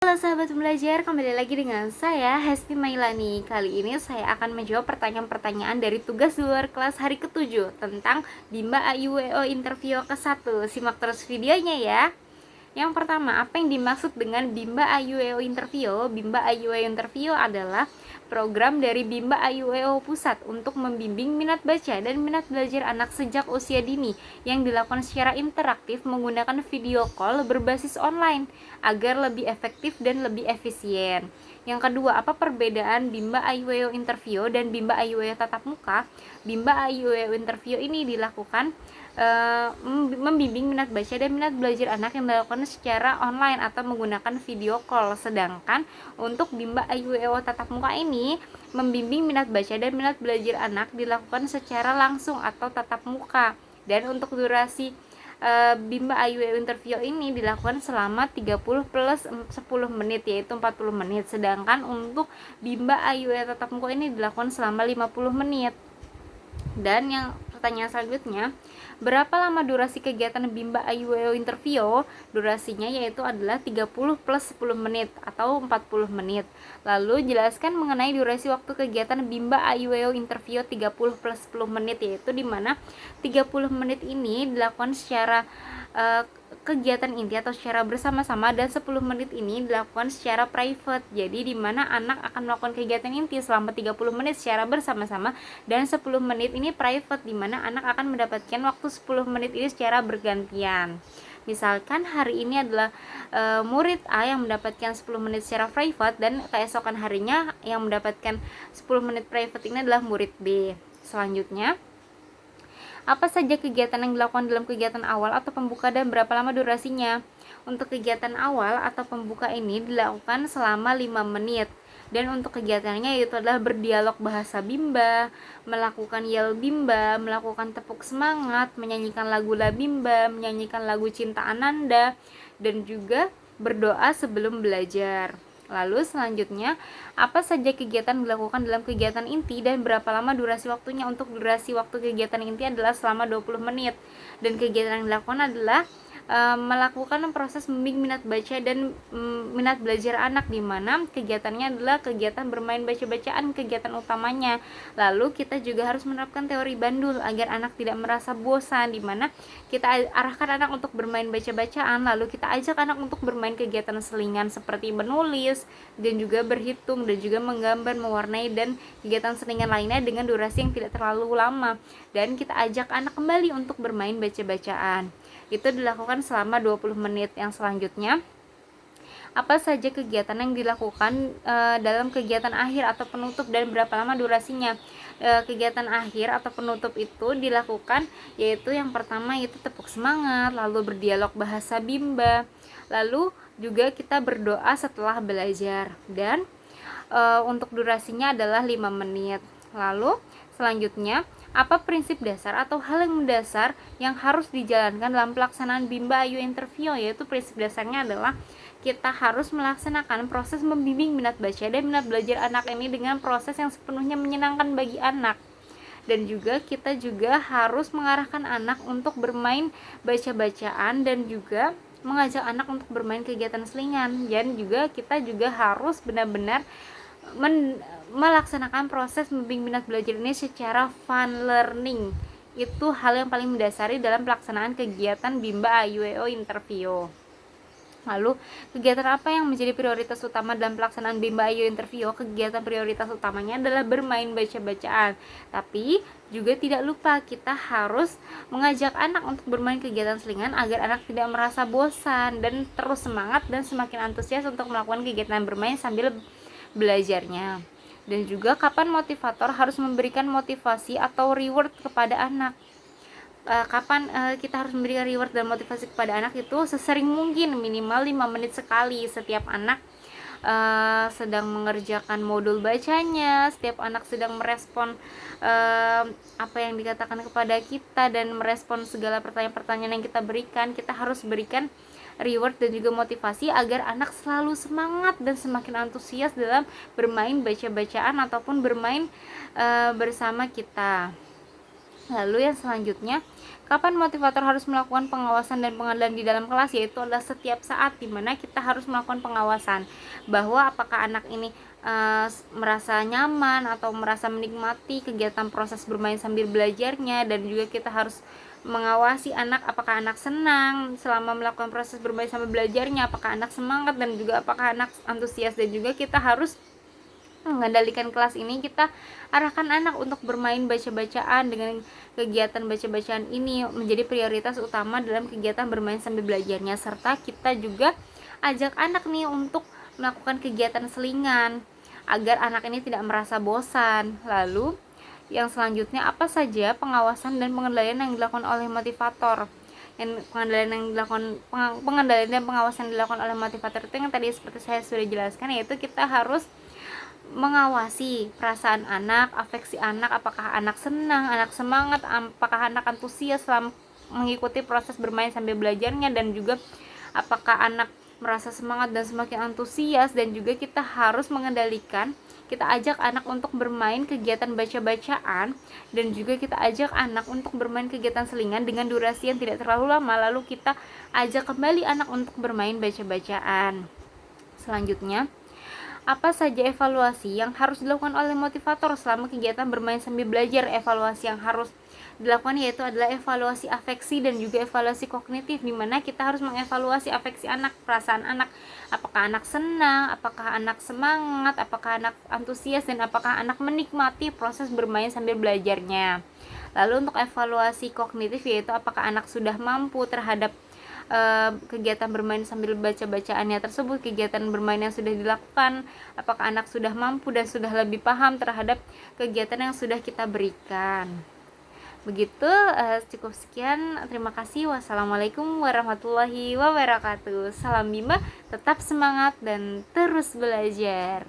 Halo sahabat belajar, kembali lagi dengan saya Hesti Mailani. Kali ini saya akan menjawab pertanyaan-pertanyaan dari tugas luar kelas hari ke-7 tentang Bimba AYUWO interview ke-1. Simak terus videonya ya. Yang pertama, apa yang dimaksud dengan Bimba AYUWO interview? Bimba AYUWO interview adalah program dari Bimba AYUWO Pusat untuk membimbing minat baca dan minat belajar anak sejak usia dini yang dilakukan secara interaktif menggunakan video call berbasis online agar lebih efektif dan lebih efisien. Yang kedua, apa perbedaan Bimba AYUWO interview dan Bimba AYUWO tatap muka? Bimba AYUWO interview ini dilakukan membimbing minat baca dan minat belajar anak yang dilakukan secara online atau menggunakan video call. Sedangkan untuk Bimba AYUWO tatap muka ini membimbing minat baca dan minat belajar anak dilakukan secara langsung atau tatap muka. Dan untuk durasi Bimba AYUWO interview ini dilakukan selama 30 plus 10 menit, yaitu 40 menit. Sedangkan untuk Bimba AYUWO tatap muka ini dilakukan selama 50 menit. Dan yang pertanyaan selanjutnya, berapa lama durasi kegiatan Bimba AYUWO interview? Durasinya yaitu adalah 30 plus 10 menit atau 40 menit. Lalu jelaskan mengenai durasi waktu kegiatan Bimba AYUWO interview 30 plus 10 menit, yaitu dimana 30 menit ini dilakukan secara kegiatan inti atau secara bersama-sama, dan 10 menit ini dilakukan secara private. Jadi di mana anak akan melakukan kegiatan inti selama 30 menit secara bersama-sama, dan 10 menit ini private, di mana anak akan mendapatkan waktu 10 menit ini secara bergantian. Misalkan hari ini adalah murid A yang mendapatkan 10 menit secara private, dan keesokan harinya yang mendapatkan 10 menit private ini adalah murid B. Selanjutnya, apa saja kegiatan yang dilakukan dalam kegiatan awal atau pembuka dan berapa lama durasinya? Untuk kegiatan awal atau pembuka ini dilakukan selama 5 menit. Dan untuk kegiatannya yaitu adalah berdialog bahasa Bimba, melakukan yel Bimba, melakukan tepuk semangat, menyanyikan lagu La Bimba, menyanyikan lagu Cinta Ananda, dan juga berdoa sebelum belajar. Lalu selanjutnya, apa saja kegiatan dilakukan dalam kegiatan inti dan berapa lama durasi waktunya? Untuk durasi waktu kegiatan inti adalah selama 20 menit. Dan kegiatan yang dilakukan adalah melakukan proses membimbing minat baca dan minat belajar anak, di mana kegiatannya adalah kegiatan bermain baca-bacaan kegiatan utamanya. Lalu kita juga harus menerapkan teori Bandul agar anak tidak merasa bosan, di mana kita arahkan anak untuk bermain baca-bacaan, lalu kita ajak anak untuk bermain kegiatan selingan seperti menulis dan juga berhitung dan juga menggambar, mewarnai, dan kegiatan selingan lainnya dengan durasi yang tidak terlalu lama. Dan kita ajak anak kembali untuk bermain baca-bacaan. Itu dilakukan selama 20 menit. Yang selanjutnya, apa saja kegiatan yang dilakukan dalam kegiatan akhir atau penutup dan berapa lama durasinya? Kegiatan akhir atau penutup itu dilakukan yaitu yang pertama itu tepuk semangat, lalu berdialog bahasa Bimba, lalu juga kita berdoa setelah belajar, dan untuk durasinya adalah 5 menit. Lalu selanjutnya, apa prinsip dasar atau hal yang mendasar yang harus dijalankan dalam pelaksanaan Bimba AYUWO interview? Yaitu prinsip dasarnya adalah kita harus melaksanakan proses membimbing minat baca dan minat belajar anak ini dengan proses yang sepenuhnya menyenangkan bagi anak. Dan juga kita juga harus mengarahkan anak untuk bermain baca-bacaan dan juga mengajak anak untuk bermain kegiatan selingan. Dan juga kita juga harus benar-benar melaksanakan proses membimbing minat belajar ini secara fun learning. Itu hal yang paling mendasari dalam pelaksanaan kegiatan Bimba AYUWO interview. Lalu, kegiatan apa yang menjadi prioritas utama dalam pelaksanaan Bimba AYUWO interview? Kegiatan prioritas utamanya adalah bermain baca-bacaan. Tapi juga tidak lupa kita harus mengajak anak untuk bermain kegiatan selingan agar anak tidak merasa bosan dan terus semangat dan semakin antusias untuk melakukan kegiatan bermain sambil belajarnya. Dan juga kapan motivator harus memberikan motivasi atau reward kepada anak? Kapan kita harus memberikan reward dan motivasi kepada anak? Itu sesering mungkin, minimal 5 menit sekali. Setiap anak sedang mengerjakan modul bacanya, setiap anak sedang merespon apa yang dikatakan kepada kita dan merespon segala pertanyaan-pertanyaan yang kita berikan, kita harus berikan reward dan juga motivasi agar anak selalu semangat dan semakin antusias dalam bermain baca-bacaan ataupun bermain bersama kita. Lalu yang selanjutnya, kapan motivator harus melakukan pengawasan dan pengendalian di dalam kelas, yaitu adalah setiap saat dimana kita harus melakukan pengawasan bahwa apakah anak ini merasa nyaman atau merasa menikmati kegiatan proses bermain sambil belajarnya, dan juga kita harus mengawasi anak apakah anak senang selama melakukan proses bermain sambil belajarnya, apakah anak semangat dan juga apakah anak antusias, dan juga kita harus mengendalikan kelas ini, kita arahkan anak untuk bermain baca-bacaan dengan kegiatan baca-bacaan ini menjadi prioritas utama dalam kegiatan bermain sambil belajarnya, serta kita juga ajak anak nih untuk melakukan kegiatan selingan agar anak ini tidak merasa bosan. Lalu yang selanjutnya, apa saja pengawasan dan pengendalian yang dilakukan oleh motivator? Pengendalian dan pengawasan yang dilakukan oleh motivator itu yang tadi seperti saya sudah jelaskan, yaitu kita harus mengawasi perasaan anak, afeksi anak, apakah anak senang, anak semangat, apakah anak antusias selama mengikuti proses bermain sambil belajarnya, dan juga apakah anak merasa semangat dan semakin antusias. Dan juga kita harus mengendalikan, kita ajak anak untuk bermain kegiatan baca-bacaan, dan juga kita ajak anak untuk bermain kegiatan selingan dengan durasi yang tidak terlalu lama, lalu kita ajak kembali anak untuk bermain baca-bacaan. Selanjutnya, apa saja evaluasi yang harus dilakukan oleh motivator selama kegiatan bermain sambil belajar? Evaluasi yang harus dilakukan yaitu adalah evaluasi afeksi dan juga evaluasi kognitif, di mana kita harus mengevaluasi afeksi anak, perasaan anak, apakah anak senang, apakah anak semangat, apakah anak antusias, dan apakah anak menikmati proses bermain sambil belajarnya. Lalu untuk evaluasi kognitif yaitu apakah anak sudah mampu terhadap kegiatan bermain sambil baca-bacaannya tersebut, kegiatan bermain yang sudah dilakukan, apakah anak sudah mampu dan sudah lebih paham terhadap kegiatan yang sudah kita berikan. Begitu, cukup sekian, terima kasih. Wassalamualaikum warahmatullahi wabarakatuh. Salam Bima, tetap semangat dan terus belajar.